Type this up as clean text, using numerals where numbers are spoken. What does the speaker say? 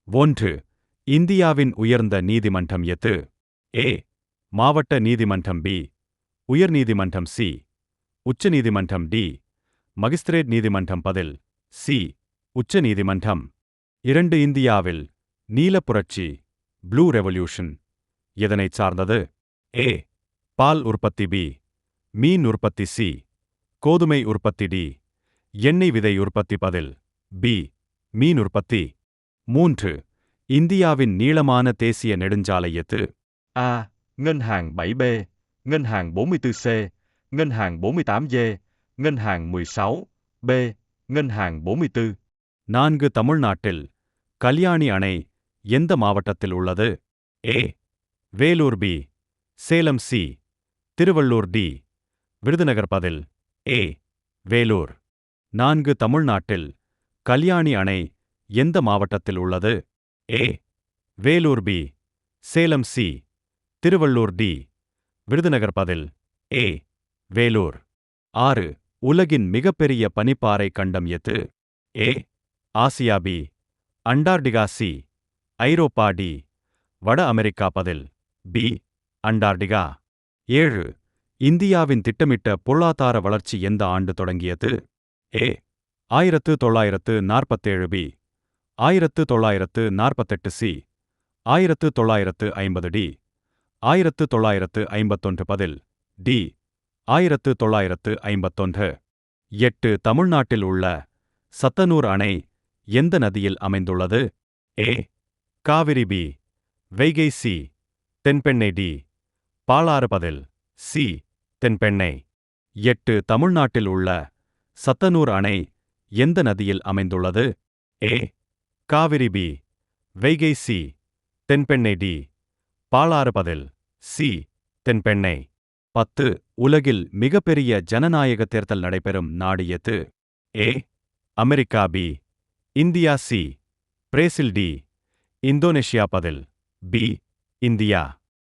ஒன்று. இந்தியாவின் உயர்ந்த நீதிமன்றம் எது? ஏ. மாவட்ட நீதிமன்றம். பி. உயர்நீதிமன்றம். சி. உச்சநீதிமன்றம். டி. மகிஸ்திரேட் நீதிமன்றம். பதில் சி. உச்ச நீதிமன்றம். 2. இந்தியாவில் நீலப் புரட்சி ப்ளூ ரெவல்யூஷன் எதனைச் சார்ந்தது? ஏ. பால் உற்பத்தி. பி. மீன் உற்பத்தி. சி. கோதுமை உற்பத்தி. டி. எண்ணெய் விதை உற்பத்தி. பதில் பி. மீன் உற்பத்தி. 3. இந்தியாவின் நீளமான தேசிய நெடுஞ்சாலை எது? A. Ngân hàng 7B, Ngân hàng 44C, Ngân hàng 48D, Ngân hàng 16, B. Ngân hàng 44. 4. தமிழ்நாட்டில் கல்யாணி அணை எந்த மாவட்டத்தில் உள்ளது? A. Vellore. B. Salem. C. Tiruvallur. D. Virudhunagar. பதில் ஏ. வேலூர். 4. தமிழ்நாட்டில் கல்யாணி அணை எந்த மாவட்டத்தில் உள்ளது? A. Vellore. B. Salem. C. Tiruvallur. D. Virudhunagar. பதில் ஏ. வேலூர். 6. உலகின் மிகப்பெரிய பனிப்பாறை கண்டம் எது? A. Asia. B. Antarctica. C. Europe. D. வட அமெரிக்கா. பதில் பி. அண்டார்டிகா. 7. இந்தியாவின் திட்டமிட்ட பொருளாதார வளர்ச்சி எந்த ஆண்டு தொடங்கியது? ஏ. 1947. பி. 1948. சி. 1950. டி. 1951. பதில் டி. 1951. 8. தமிழ்நாட்டில் உள்ள சத்தனூர் அணை எந்த நதியில் அமைந்துள்ளது? A. Kaveri. B. Vaigai. C. Thenpennai. D. Palar. பதில் சி. தென்பெண்ணை. 8. தமிழ்நாட்டில் உள்ள சத்தனூர் அணை எந்த நதியில் அமைந்துள்ளது? A. Kaveri. B. Vaigai. C. Thenpennai. D. Palar. பதில் சி. தென்பெண்ணை. 10. உலகில் மிகப்பெரிய ஜனநாயக தேர்தல் நடைபெறும் நாடு எது? A. America. B. India. C. Brazil. D. Indonesia. பதில் பி. இந்தியா.